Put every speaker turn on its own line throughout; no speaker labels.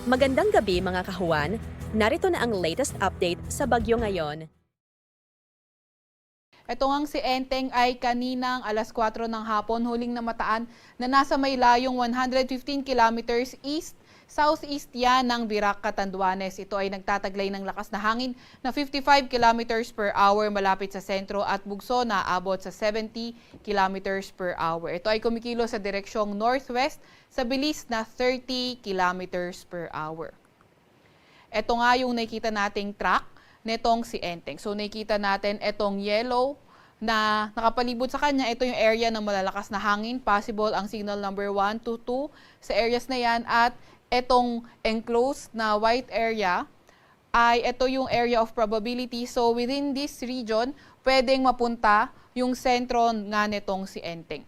Magandang gabi mga kahuan. Narito na ang latest update sa bagyo ngayon.
Ito ngang si Enteng ay kaninang alas 4 ng hapon huling namataan na nasa may layong 115 kilometers east southeast yan ng Virac, Catanduanes. Ito ay nagtataglay ng lakas na hangin na 55 kilometers per hour malapit sa sentro at bugso na abot sa 70 kilometers per hour. Ito ay kumikilo sa direksyong northwest sa bilis na 30 kilometers per hour. Ito nga yung nakikita nating track netong si Enteng. So nakikita natin itong yellow na nakapalibot sa kanya. Ito yung area ng malalakas na hangin. Possible ang signal number 1 to 2 sa areas na yan. At itong enclosed na white area ay ito yung area of probability. So within this region, pwedeng mapunta yung sentro nga netong si Enteng.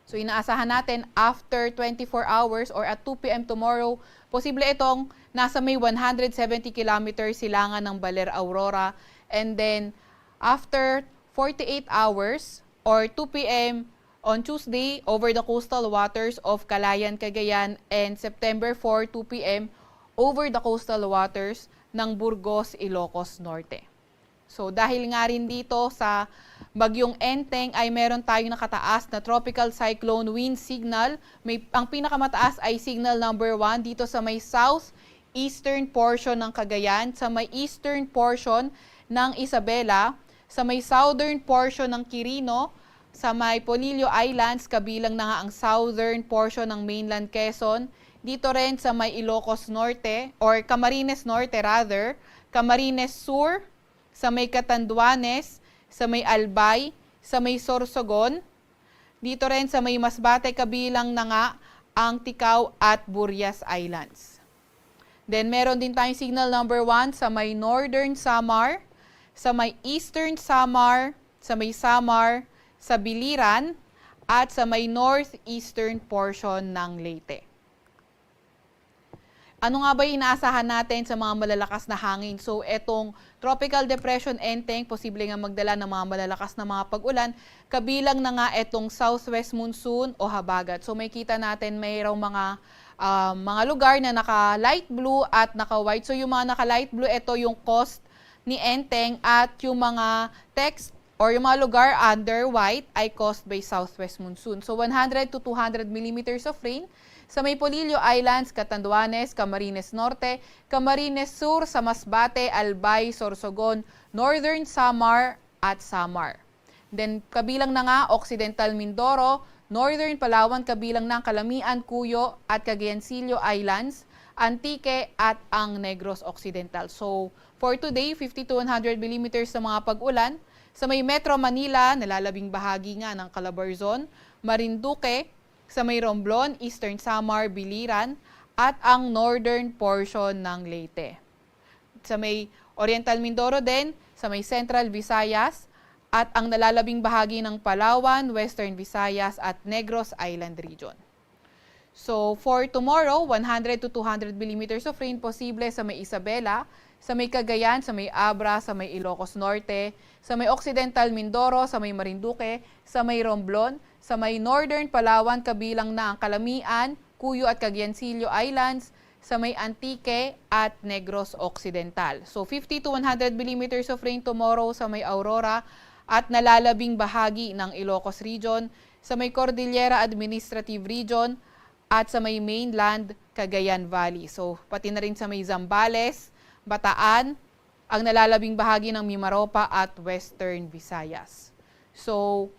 So inaasahan natin after 24 hours or at 2 p.m. tomorrow, posible itong nasa may 170 kilometers silangan ng Baler, Aurora. And then after 48 hours or 2 p.m. on Tuesday over the coastal waters of Calayan, Cagayan, and September 4, 2 p.m. over the coastal waters ng Burgos, Ilocos Norte. So dahil nga rin dito sa bagyong Enteng ay meron tayong nakataas na tropical cyclone wind signal. Ang pinakamataas ay signal number 1 dito sa may southeastern portion ng Cagayan, sa may eastern portion ng Isabela, sa may southern portion ng Quirino, sa may Polillo Islands, kabilang na nga ang southern portion ng mainland Quezon, dito rin sa may Ilocos Norte or Camarines Norte rather, Camarines Sur, sa may Catanduanes, sa may Albay, sa may Sorsogon, dito rin sa may Masbate, kabilang na nga ang Ticao at Burias Islands. Then meron din tayong signal number 1 sa may Northern Samar, sa may Eastern Samar, sa may Samar, sa Biliran, at sa may northeastern portion ng Leyte. Ano nga ba yung inaasahan natin sa mga malalakas na hangin? So, etong Tropical Depression Enteng, posible nga magdala ng mga malalakas na mga pag-ulan. Kabilang na nga etong Southwest Monsoon o Habagat. So, may kita natin mayroong mga lugar na naka-light blue at naka-white. So, yung mga naka-light blue, ito yung coast ni Enteng at yung mga text or yung mga lugar under white ay caused by Southwest Monsoon. So, 100 to 200 millimeters of rain sa may Polillo Islands, Catanduanes, Camarines Norte, Camarines Sur, sa Masbate, Albay, Sorsogon, Northern Samar at Samar. Then kabilang na nga Occidental Mindoro, Northern Palawan, kabilang ng Calamian, Cuyo at Cagayancillo Islands, Antique at ang Negros Occidental. So for today, 50 to 100 millimeters sa mga pag-ulan. Sa may Metro Manila, nalalabing bahagi nga ng Calabarzon, Marinduque, sa may Romblon, Eastern Samar, Biliran, at ang northern portion ng Leyte. Sa may Oriental Mindoro din, sa may Central Visayas, at ang nalalabing bahagi ng Palawan, Western Visayas, at Negros Island Region. So for tomorrow, 100 to 200 millimeters of rain posible sa may Isabela, sa may Cagayan, sa may Abra, sa may Ilocos Norte, sa may Occidental Mindoro, sa may Marinduque, sa may Romblon, sa may Northern Palawan, kabilang na ang Calamian, Cuyo at Cagayancillo Islands, sa may Antique at Negros Occidental. So 50 to 100 millimeters of rain tomorrow sa may Aurora at nalalabing bahagi ng Ilocos Region, sa may Cordillera Administrative Region at sa may mainland Cagayan Valley. So pati na rin sa may Zambales, Bataan, ang nalalabing bahagi ng Mimaropa at Western Visayas. So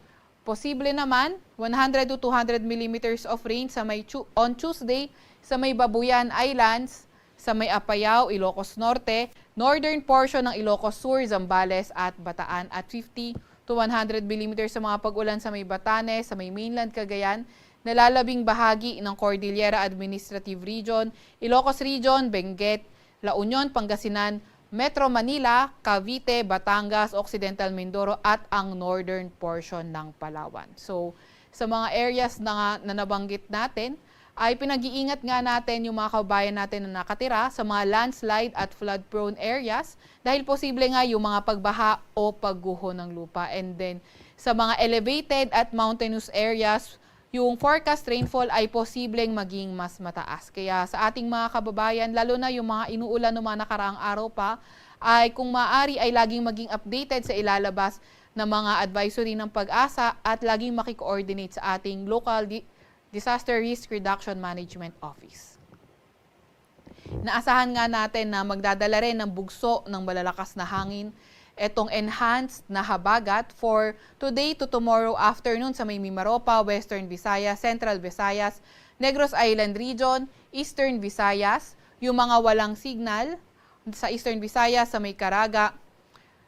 posible naman 100 to 200 millimeters of rain sa may on Tuesday sa may Babuyan Islands, sa may Apayao, Ilocos Norte, northern portion ng Ilocos Sur, Zambales at Bataan at 50 to 100 millimeters sa mga pag-ulan sa may Batanes, sa may mainland Cagayan, nalalabing bahagi ng Cordillera Administrative Region, Ilocos Region, Benguet, La Union, Pangasinan, Metro Manila, Cavite, Batangas, Occidental Mindoro at ang northern portion ng Palawan. So, sa mga areas na nabanggit natin, ay pinag-iingat nga natin yung mga kabayan natin na nakatira sa mga landslide at flood-prone areas dahil posible nga yung mga pagbaha o pagguho ng lupa. And then, sa mga elevated at mountainous areas, yung forecast rainfall ay posibleng maging mas mataas. Kaya sa ating mga kababayan, lalo na yung mga inuulan ng mga nakaraang araw pa, ay kung maaari ay laging maging updated sa ilalabas na mga advisory ng Pag-asa at laging makikoordinate sa ating local Disaster Risk Reduction Management Office. Naasahan nga natin na magdadala rin ng bugso ng malalakas na hangin etong enhanced na habagat for today to tomorrow afternoon sa may Mimaropa, Western Visayas, Central Visayas, Negros Island Region, Eastern Visayas, yung mga walang signal sa Eastern Visayas, sa may Caraga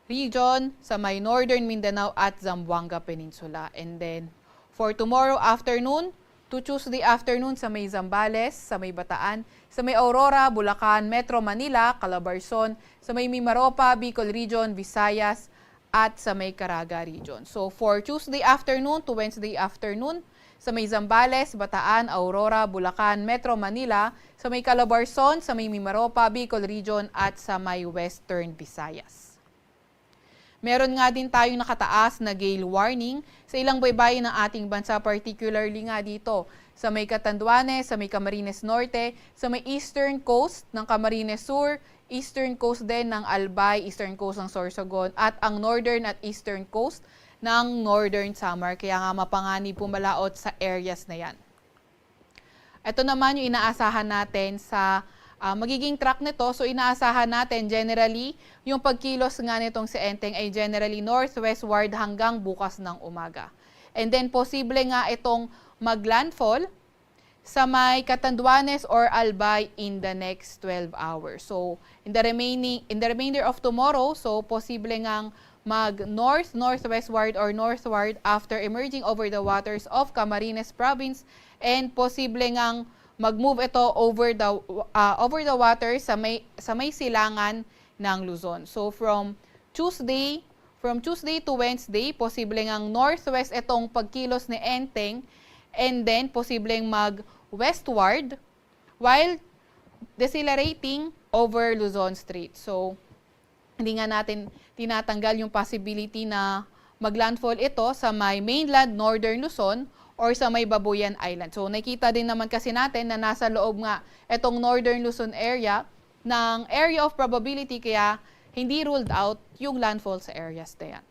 Region, sa may Northern Mindanao at Zamboanga Peninsula. And then for tomorrow afternoon to Tuesday afternoon sa may Zambales, sa may Bataan, sa may Aurora, Bulacan, Metro Manila, Calabarzon, sa may Mimaropa, Bicol Region, Visayas, at sa may Caraga Region. So for Tuesday afternoon to Wednesday afternoon, sa may Zambales, Bataan, Aurora, Bulacan, Metro Manila, sa may Calabarzon, sa may Mimaropa, Bicol Region, at sa may Western Visayas. Meron nga din tayong nakataas na gale warning sa ilang baybayin ng ating bansa, particularly nga dito sa may Catanduanes, sa may Camarines Norte, sa may eastern coast ng Camarines Sur, eastern coast din ng Albay, eastern coast ng Sorsogon, at ang northern at eastern coast ng Northern Samar. Kaya nga mapanganib pumalaot sa areas na yan. Ito naman yung inaasahan natin sa magiging track nito. So inaasahan natin generally yung pagkilos nga nitong si Enteng ay generally northwestward hanggang bukas ng umaga. And then posible nga itong maglandfall sa may Catanduanes or Albay in the next 12 hours. So in the remainder of tomorrow, so posible ngang mag-north, northwestward or northward after emerging over the waters of Camarines Province, and posible ngang mag-move ito over the water sa may silangan ng Luzon. So from Tuesday to Wednesday, posibleng ang northwest itong pagkilos ni Enteng, and then posibleng mag-westward while decelerating over Luzon Strait. So hindi nga natin tinatanggal yung possibility na maglandfall ito sa may mainland northern Luzon or sa may Babuyan Island. So nakita din naman kasi natin na nasa loob nga itong northern Luzon area ng area of probability, kaya hindi ruled out yung landfall sa areas na yan.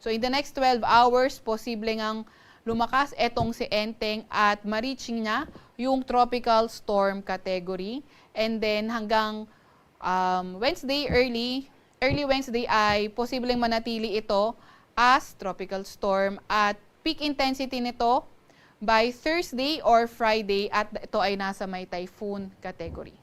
So in the next 12 hours, posible ngang lumakas etong si Enteng at ma-reaching niya yung tropical storm category. And then hanggang Wednesday, early Wednesday ay posibleng manatili ito as tropical storm at peak intensity nito by Thursday or Friday at ito ay nasa may typhoon category.